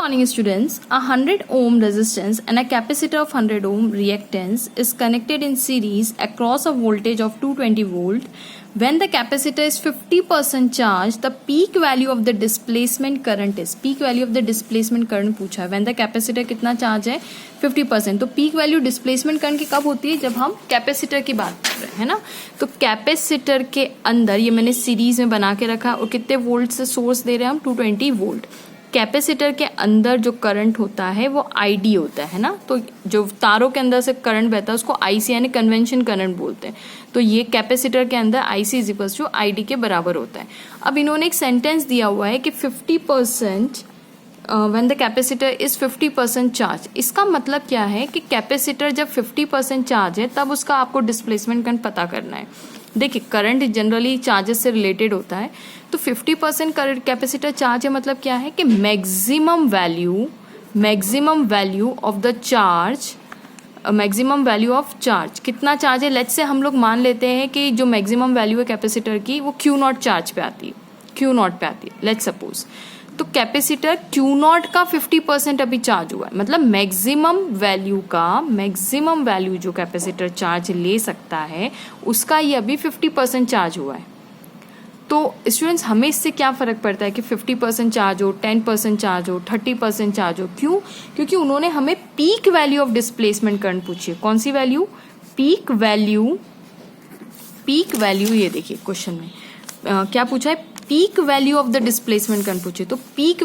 Morning students, a 100 ohm resistance and a capacitor of 100 ohm reactance is connected in series across a voltage of 220 volt. When the capacitor is 50% charged, the peak value of the displacement current is. Peak value of the displacement current पूछा है. When the capacitor कितना charge है 50%. तो peak value displacement current की कब होती है? जब हम कैपेसिटर की बात कर रहे हैं ना. तो कैपेसिटर के अंदर ये मैंने सीरीज में बना के रखा और कितने वोल्ट से सोर्स दे रहे हैं हम 220 वोल्ट. कैपेसिटर के अंदर जो करंट होता है वो आईडी होता है ना. तो जो तारों के अंदर से करंट बहता है उसको आईसी यानी कन्वेंशन करंट बोलते हैं. तो ये कैपेसिटर के अंदर IC is equals to ID के बराबर होता है. अब इन्होंने एक सेंटेंस दिया हुआ है कि 50% when the capacitor is 50% charge. इसका मतलब क्या है कि कैपेसिटर जब 50% चार्ज है तब उसका आपको डिस्प्लेसमेंट करंट पता करना है. देखिए करंट जनरली चार्जेस से रिलेटेड होता है. तो 50% करंट कैपेसिटर चार्ज है मतलब क्या है कि maximum value of the charge, maximum value of charge कितना चार्ज है. लेट्स से हम लोग मान लेते हैं कि जो मैक्सिमम वैल्यू है कैपेसिटर की वो Q0 चार्ज पे आती है, Q0 पे आती है लेट्स सपोज. तो कैपेसिटर Q0 का 50% अभी चार्ज हुआ है. मतलब मैक्सिमम वैल्यू जो कैपेसिटर चार्ज ले सकता है उसका ये अभी 50% चार्ज हुआ है. तो स्टूडेंट्स हमें इससे क्या फ़र्क पड़ता है कि 50% चार्ज हो, 10% चार्ज हो, 30% चार्ज हो. क्यों? क्योंकि उन्होंने हमें peak value of displacement current पूछी है. कौन सी वैल्यू? Peak value. ये देखिए क्वेश्चन में क्या पूछा है? Peak value of the displacement current पूछे. तो पीक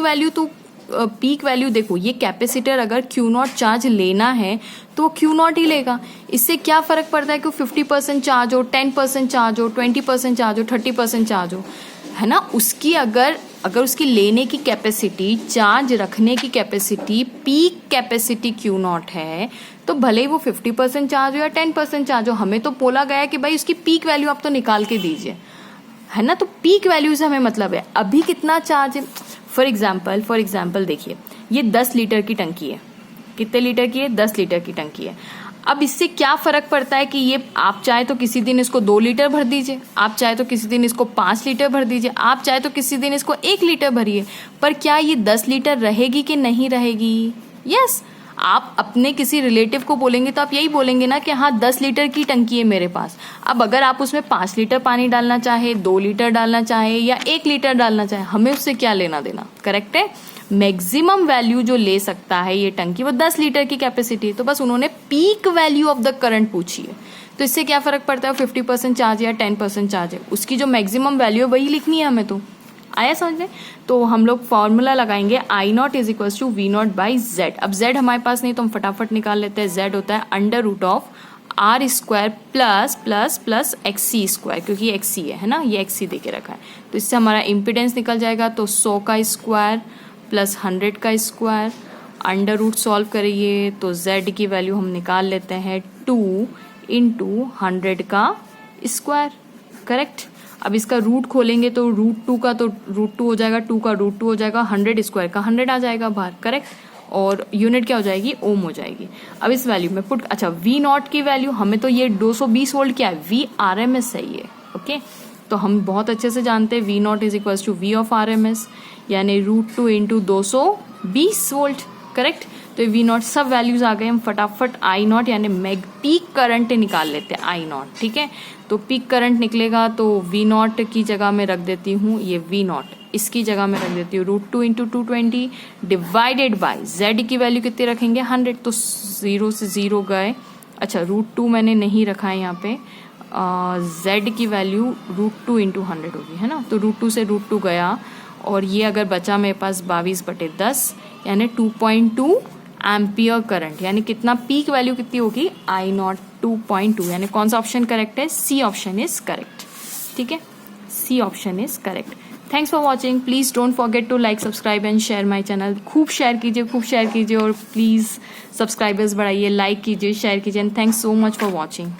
वैल्यू देखो, ये कैपेसिटर अगर Q0 चार्ज लेना है तो वो Q0 ही लेगा. इससे क्या फर्क पड़ता है कि 50% चार्ज हो, 10% चार्ज हो, 20% चार्ज हो, 30% चार्ज हो, है ना. उसकी अगर उसकी लेने की कैपेसिटी, चार्ज रखने की कैपेसिटी, पीक कैपेसिटी Q0 है तो भले ही वो 50% चार्ज हो या 10% चार्ज हो, हमें तो बोला गया है कि भाई उसकी पीक वैल्यू आप तो निकाल के दीजिए, है ना. तो पीक वैल्यू से हमें मतलब है अभी कितना चार्ज है. फॉर एग्जाम्पल देखिए ये 10 लीटर की टंकी है. कितने लीटर की है? 10 लीटर की टंकी है. अब इससे क्या फर्क पड़ता है कि ये आप चाहे तो किसी दिन इसको 2 लीटर भर दीजिए, आप चाहे तो किसी दिन इसको 5 लीटर भर दीजिए, आप चाहे तो किसी दिन इसको 1 लीटर भरिए, पर क्या ये 10 लीटर रहेगी कि नहीं रहेगी? यस. आप अपने किसी रिलेटिव को बोलेंगे तो आप यही बोलेंगे ना कि हाँ 10 लीटर की टंकी है मेरे पास. अब अगर आप उसमें 5 लीटर पानी डालना चाहे, 2 लीटर डालना चाहे या 1 लीटर डालना चाहे, हमें उससे क्या लेना देना. करेक्ट है. मैक्सिमम वैल्यू जो ले सकता है ये टंकी वो 10 लीटर की कैपेसिटी. तो बस उन्होंने peak value of the current पूछी है. तो इससे क्या फर्क पड़ता है 50% चार्ज या 10% चार्ज है, उसकी जो मैक्सिमम वैल्यू है वही लिखनी है हमें. तो आया समझ में. तो हम लोग फॉर्मूला लगाएंगे I0 is equal to V0 by Z. अब Z हमारे पास नहीं तो हम फटाफट निकाल लेते हैं. Z होता है √R² प्लस XC स्क्वायर, क्योंकि ये XC है ना, ये XC दे के रखा है. तो इससे हमारा इम्पिडेंस निकल जाएगा. तो 100 का स्क्वायर प्लस 100 का स्क्वायर, √ सॉल्व करिए तो Z की वैल्यू हम निकाल लेते हैं 2 × 100 का स्क्वायर. करेक्ट. अब इसका रूट खोलेंगे तो √2 का तो √2 हो जाएगा, 2 का √2 हो जाएगा, 100 स्क्वायर का 100 आ जाएगा बाहर. करेक्ट. और यूनिट क्या हो जाएगी? ओम हो जाएगी. अब इस वैल्यू में पुट, अच्छा V0 की वैल्यू हमें तो ये 220 वोल्ट क्या है? VRMS है ये. ओके. तो हम बहुत अच्छे से जानते हैं V0 is equal to V of RMS यानी √2 × 220 वोल्ट. करेक्ट. तो V0 सब वैल्यूज आ गए. हम फटाफट I0 यानी पीक करंट निकाल लेते हैं I0. ठीक है. तो पीक करंट निकलेगा तो V0 की जगह में रख देती हूँ ये V0, इसकी जगह में रख देती हूँ √2 × 220 डिवाइडेड बाय Z की वैल्यू कितनी रखेंगे? 100. तो 0 से 0 गए. अच्छा √2 मैंने नहीं रखा है यहाँ पे. Z की वैल्यू √2 × 100 होगी, है ना. तो √2 से √2 गया और ये अगर बचा मेरे पास 22/10 यानी 2.2 एम्पियर करंट. यानी कितना पीक वैल्यू कितनी होगी? I0 2.2. यानी कौन सा ऑप्शन करेक्ट है? C option is correct. ठीक है. C option is correct. Thanks for watching. Please don't forget to like, subscribe and share my channel. खूब शेयर कीजिए और प्लीज सब्सक्राइबर्स बढ़ाइए, लाइक कीजिए, शेयर कीजिए. And thanks so much for watching.